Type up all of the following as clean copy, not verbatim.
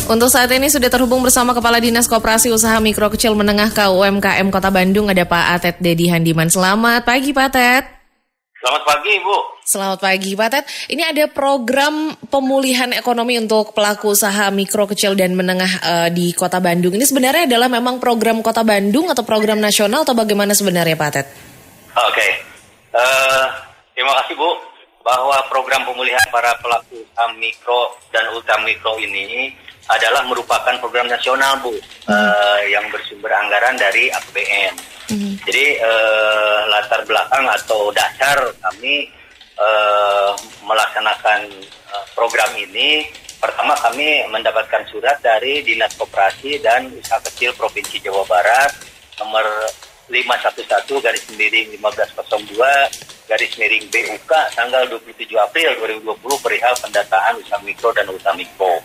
Untuk saat ini sudah terhubung bersama Kepala Dinas Koperasi Usaha Mikro Kecil Menengah KUMKM Kota Bandung, ada Pak Atet Dedi Handiman. Selamat pagi Pak Atet. Selamat pagi Bu. Selamat pagi Pak Atet. Ini ada program pemulihan ekonomi untuk pelaku usaha mikro kecil dan menengah di Kota Bandung. Ini sebenarnya adalah memang program Kota Bandung atau program nasional atau bagaimana sebenarnya Pak Atet? Oke. Terima kasih Bu. Bahwa program pemulihan para pelaku usaha mikro dan ultra mikro ini adalah merupakan program nasional Bu, yang bersumber anggaran dari APBN. Jadi latar belakang atau dasar kami melaksanakan program ini, pertama kami mendapatkan surat dari Dinas Koperasi dan Usaha Kecil Provinsi Jawa Barat nomor 511-1502-BUK tanggal 27 April 2020 perihal pendataan usaha mikro dan ultra mikro.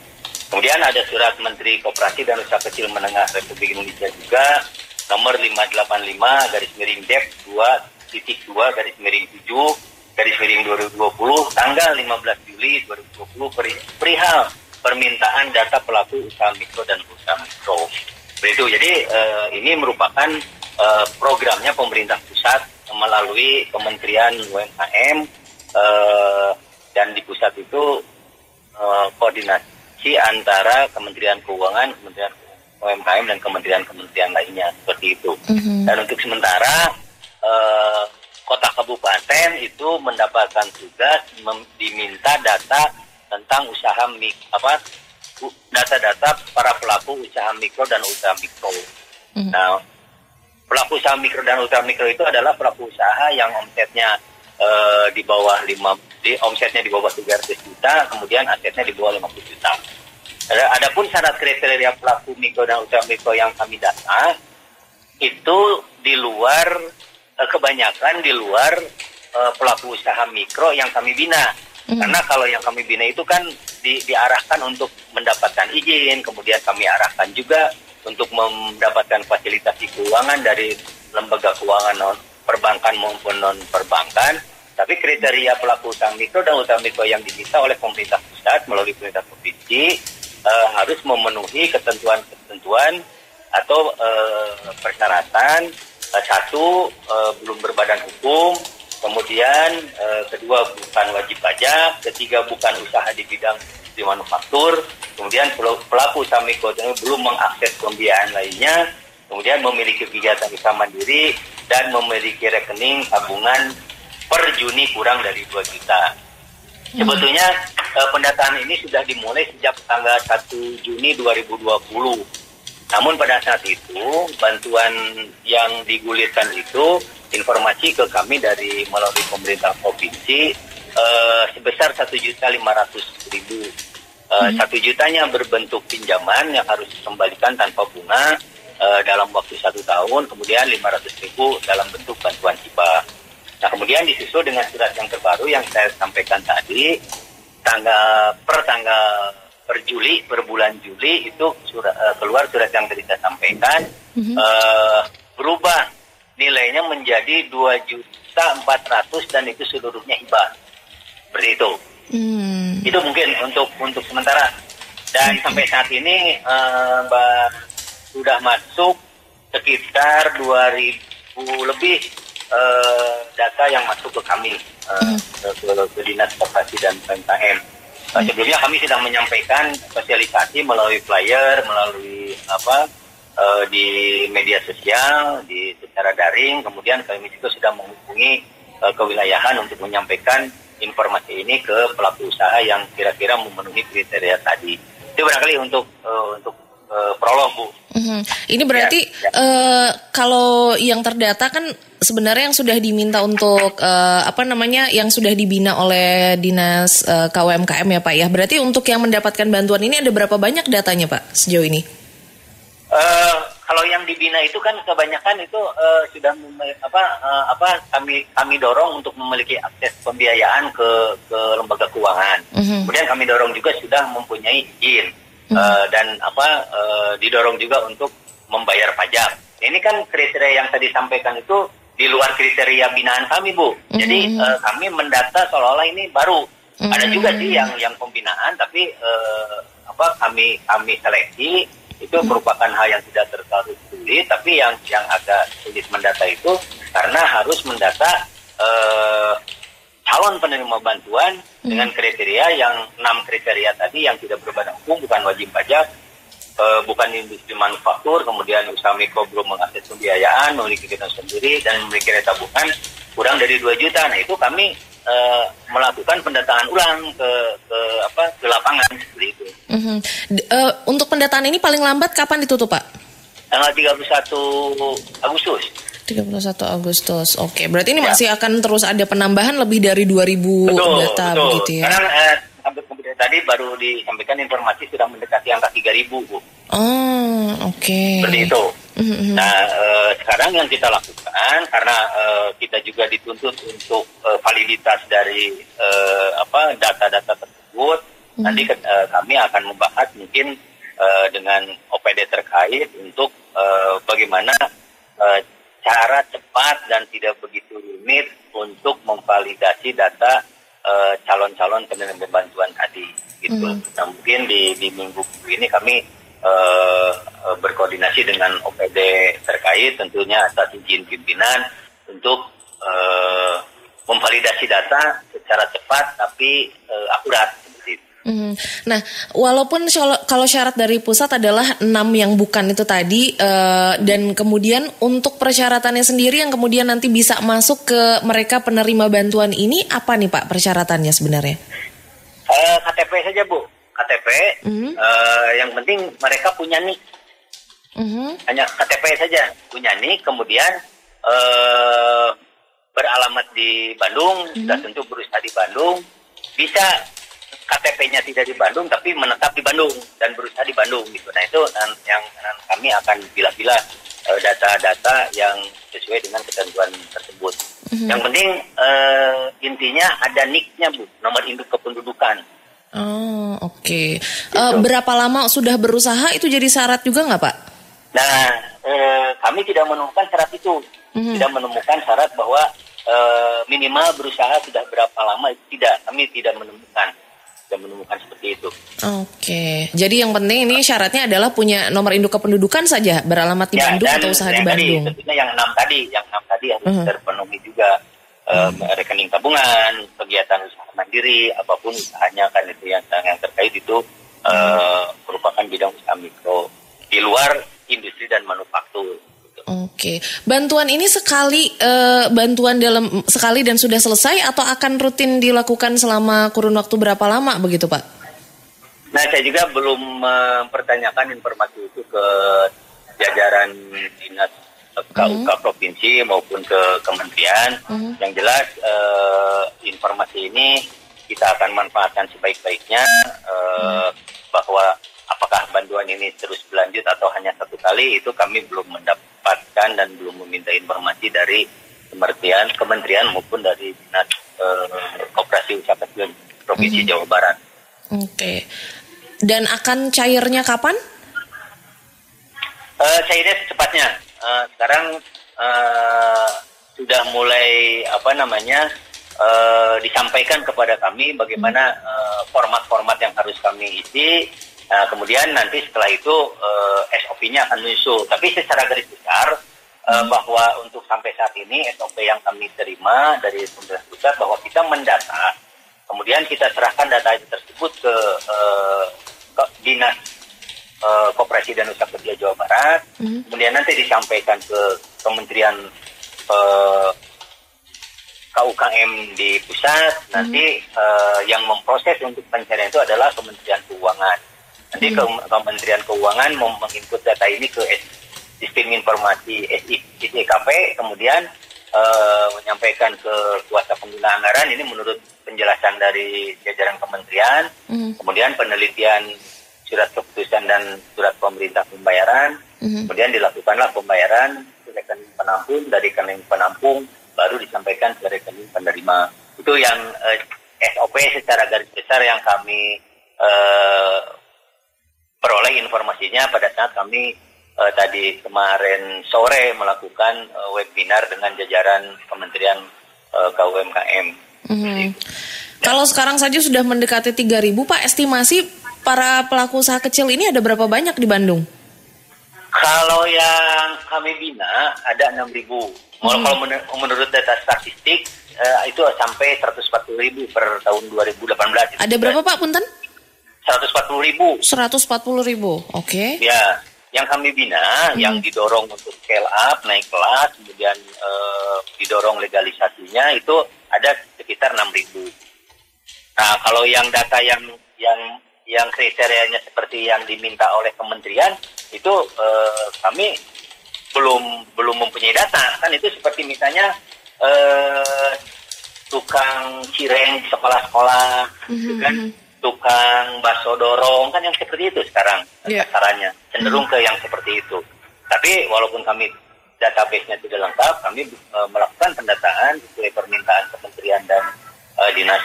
Kemudian ada surat Menteri Koperasi dan Usaha Kecil Menengah Republik Indonesia juga nomor 585-2/2/7/2020 tanggal 15 Juli 2020 perihal permintaan data pelaku usaha mikro dan usaha mikro. Begitu. Jadi ini merupakan programnya pemerintah pusat melalui Kementerian UMKM, dan di pusat itu koordinasi antara Kementerian Keuangan, Kementerian UMKM dan kementerian-kementerian lainnya seperti itu. Dan untuk sementara kota kabupaten itu mendapatkan tugas diminta data tentang usaha data-data para pelaku usaha mikro dan ultra mikro. Nah, pelaku usaha mikro dan ultra mikro itu adalah pelaku usaha yang omsetnya di bawah 300 juta, kemudian asetnya di bawah 50 juta. Adapun syarat kriteria pelaku mikro dan ultra mikro yang kami data itu di luar kebanyakan di luar pelaku usaha mikro yang kami bina. Karena kalau yang kami bina itu kan diarahkan untuk mendapatkan izin, kemudian kami arahkan juga untuk mendapatkan fasilitas keuangan dari lembaga keuangan non perbankan maupun non perbankan. Tapi kriteria pelaku usaha mikro dan ultra mikro yang diminta oleh pemerintah pusat melalui pemerintah provinsi harus memenuhi ketentuan-ketentuan atau persyaratan. Satu, belum berbadan hukum, kemudian kedua bukan wajib pajak, ketiga bukan usaha di bidang di manufaktur, kemudian pelaku usaha mikro belum mengakses pembiayaan lainnya, kemudian memiliki kegiatan usaha mandiri dan memiliki rekening tabungan per Juni kurang dari 2 juta. Sebetulnya pendataan ini sudah dimulai sejak tanggal 1 Juni 2020. Namun pada saat itu bantuan yang digulirkan itu informasi ke kami dari melalui pemerintah provinsi sebesar 1.500.000. 1 jutanya berbentuk pinjaman yang harus dikembalikan tanpa bunga dalam waktu 1 tahun, kemudian 500.000 dalam bentuk bantuan hibah. Nah, kemudian disusul dengan surat yang terbaru yang saya sampaikan tadi, per bulan Juli itu keluar surat yang tadi saya sampaikan, berubah nilainya menjadi 2.400.000 dan itu seluruhnya hibah. Seperti itu. Itu mungkin untuk sementara. Dan sampai saat ini sudah masuk sekitar 2.000 lebih data yang masuk ke kami, ke Dinas Koperasi dan UMKM. Sebelumnya kami sedang menyampaikan sosialisasi melalui flyer, melalui di media sosial, secara daring. Kemudian kami juga sudah menghubungi kewilayahan untuk menyampaikan informasi ini ke pelaku usaha yang kira-kira memenuhi kriteria tadi. Itu barangkali untuk prolog, Bu. Ini berarti kalau yang terdata kan sebenarnya yang sudah diminta untuk yang sudah dibina oleh Dinas KUMKM ya Pak ya. Berarti untuk yang mendapatkan bantuan ini ada berapa banyak datanya Pak sejauh ini? Kalau yang dibina itu kan kebanyakan itu sudah kami dorong untuk memiliki akses pembiayaan ke lembaga keuangan. Kemudian kami dorong juga sudah mempunyai izin dan didorong juga untuk membayar pajak. Ini kan kriteria yang tadi sampaikan itu di luar kriteria binaan kami, Bu. Jadi kami mendata seolah-olah ini baru. Ada juga sih yang pembinaan, tapi kami seleksi itu merupakan hal yang tidak terlalu sulit, tapi yang agak sulit mendata itu karena harus mendata calon penerima bantuan dengan kriteria yang 6 kriteria tadi yang tidak berbadan hukum, bukan wajib pajak, bukan industri manufaktur, kemudian usaha mikro belum mengakses pembiayaan, memiliki kegiatan sendiri, dan memiliki tabungan kurang dari 2 juta. Nah itu kami melakukan pendataan ulang ke lapangan seperti itu. Untuk pendataan ini paling lambat kapan ditutup, Pak? Tanggal 31 Agustus. 31 Agustus. Oke, berarti ini masih akan terus ada penambahan lebih dari 2.000 data begitu ya? Karena sampai tadi baru disampaikan informasi sudah mendekati angka 3.000, Bu. Oh, oke. Seperti itu. Nah, sekarang yang kita lakukan karena kita juga dituntut untuk validitas dari data-data tersebut. Nanti kami akan membahas mungkin dengan OPD terkait untuk bagaimana cara cepat dan tidak begitu rumit untuk memvalidasi data calon-calon penerima bantuan tadi gitu. Nah, mungkin di minggu ini kami berkoordinasi dengan OPD terkait tentunya atas izin pimpinan untuk memvalidasi data secara cepat tapi akurat. Nah, walaupun kalau syarat dari pusat adalah 6 yang bukan itu tadi, dan kemudian untuk persyaratannya sendiri yang kemudian nanti bisa masuk ke mereka penerima bantuan ini, apa nih Pak persyaratannya sebenarnya? KTP saja Bu, KTP. Yang penting mereka punya NIK. Hanya KTP saja punya NIK, kemudian beralamat di Bandung, sudah tentu berusaha di Bandung, bisa KTP-nya tidak di Bandung tapi menetap di Bandung dan berusaha di Bandung gitu. Nah itu yang kami akan pilih-pilih data-data yang sesuai dengan ketentuan tersebut. Yang penting intinya ada NIK-nya Bu, nomor induk kependudukan. Oh, oke. Berapa lama sudah berusaha itu jadi syarat juga nggak Pak? Nah, kami tidak menemukan syarat itu. Tidak menemukan syarat bahwa minimal berusaha sudah berapa lama, itu tidak. Kami tidak menemukan seperti itu. Oke. Jadi yang penting ini syaratnya adalah punya nomor induk kependudukan saja, beralamat di Bandung atau usaha di Bandung. Tentunya yang 6 tadi harus terpenuhi juga. Rekening tabungan, kegiatan usaha mandiri, apapun usahanya kan itu yang terkait itu merupakan bidang usaha mikro di luar industri dan manufaktur. Oke, bantuan ini bantuan dalam sekali dan sudah selesai atau akan rutin dilakukan selama kurun waktu berapa lama begitu Pak? Nah, saya juga belum mempertanyakan informasi itu ke jajaran dinas KUK provinsi maupun ke kementerian. Yang jelas informasi ini kita akan manfaatkan sebaik-baiknya, bahwa apakah bantuan ini terus berlanjut atau hanya 1 kali itu kami belum mendapatkan dan belum meminta informasi dari kementerian maupun dari dinas koperasi usaha kecil provinsi Jawa Barat. Oke. Dan akan cairnya kapan? Cairnya secepatnya. Sekarang sudah mulai disampaikan kepada kami bagaimana format-format yang harus kami isi. Nah, kemudian nanti setelah itu SOP-nya akan menyusul. Tapi secara garis besar bahwa untuk sampai saat ini SOP yang kami terima dari pemerintah pusat bahwa kita mendata, kemudian kita serahkan data itu tersebut ke dinas koperasi dan usaha kerja Jawa Barat, kemudian nanti disampaikan ke Kementerian KUKM di pusat, nanti yang memproses untuk pencarian itu adalah Kementerian Keuangan. Nanti Kementerian Keuangan menginput data ini ke Sistem Informasi SIKP, kemudian menyampaikan ke kuasa pengguna anggaran, ini menurut penjelasan dari jajaran kementerian, kemudian penelitian surat keputusan dan surat pemerintah pembayaran, kemudian dilakukanlah pembayaran ke rekening penampung, dari rekening penampung baru disampaikan ke rekening penerima. Itu yang SOP secara garis besar yang kami peroleh informasinya pada saat kami tadi kemarin sore melakukan webinar dengan jajaran Kementerian KUMKM. Kalau sekarang saja sudah mendekati 3.000 Pak, estimasi para pelaku usaha kecil ini ada berapa banyak di Bandung? Kalau yang kami bina ada 6.000. Kalau menurut data statistik itu sampai 140.000 per tahun 2018. Ada berapa Pak Punten? 140.000. 140.000, oke. Ya, yang kami bina, yang didorong untuk scale up, naik kelas, kemudian didorong legalisasinya itu ada sekitar 6.000. Nah, kalau yang data yang kriterianya seperti yang diminta oleh kementerian itu kami belum mempunyai data. Kan itu seperti misalnya tukang cireng di sekolah-sekolah, kan tukang bakso dorong, kan yang seperti itu sekarang sasarannya cenderung ke yang seperti itu. Tapi walaupun kami database-nya tidak lengkap, kami melakukan pendataan sesuai permintaan kementerian dan dinas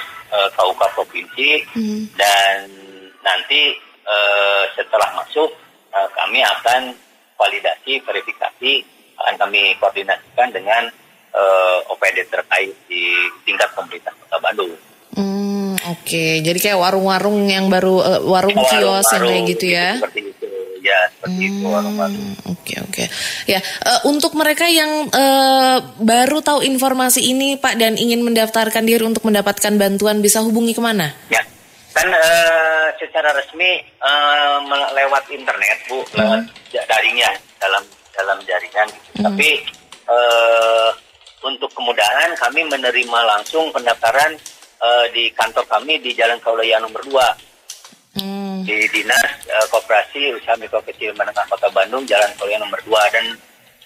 KUK provinsi, dan nanti setelah masuk kami akan validasi, verifikasi, akan kami koordinasikan dengan OPD terkait di tingkat pemerintah Kota Bandung. Oke, jadi kayak warung-warung yang baru warung kios yang kayak gitu ya? Seperti itu, ya seperti itu warung-warung. Oke. Ya, untuk mereka yang baru tahu informasi ini Pak dan ingin mendaftarkan diri untuk mendapatkan bantuan bisa hubungi kemana? Ya, kan secara resmi lewat internet Bu, lewat daring ya, dalam jaringan. Tapi untuk kemudahan kami menerima langsung pendaftaran di kantor kami di Jalan Kaulaya nomor 2. Di Dinas Koperasi Usaha Mikro Kecil Menengah Kota Bandung, Jalan Kaulaya nomor 2,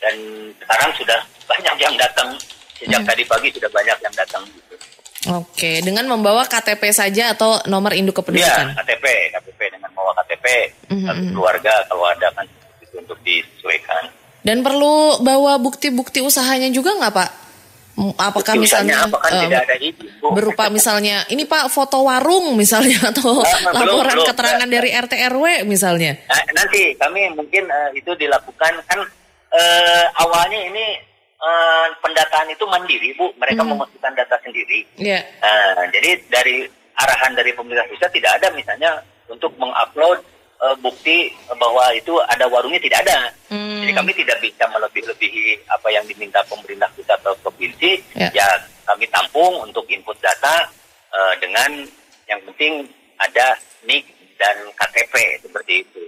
dan sekarang sudah banyak yang datang. Sejak tadi pagi sudah banyak yang datang gitu. Oke, dengan membawa KTP saja atau nomor induk kependudukan? Iya, KTP dengan membawa KTP keluarga kalau ada kan itu untuk disesuaikan. Dan perlu bawa bukti-bukti usahanya juga nggak Pak? Apakah misalnya tidak ada izin, berupa misalnya ini Pak foto warung misalnya atau laporan keterangan dari RT RW misalnya? Nanti kami mungkin itu dilakukan kan awalnya ini pendataan itu mandiri Bu, mereka memasukkan data sendiri. Yeah. Jadi dari arahan dari pemerintah pusat tidak ada misalnya untuk mengupload bukti bahwa itu ada warungnya, tidak ada. Jadi kami tidak bisa melebih-lebihi apa yang diminta pemerintah pusat atau provinsi. Ya kami tampung untuk input data dengan yang penting ada NIK dan KTP seperti itu.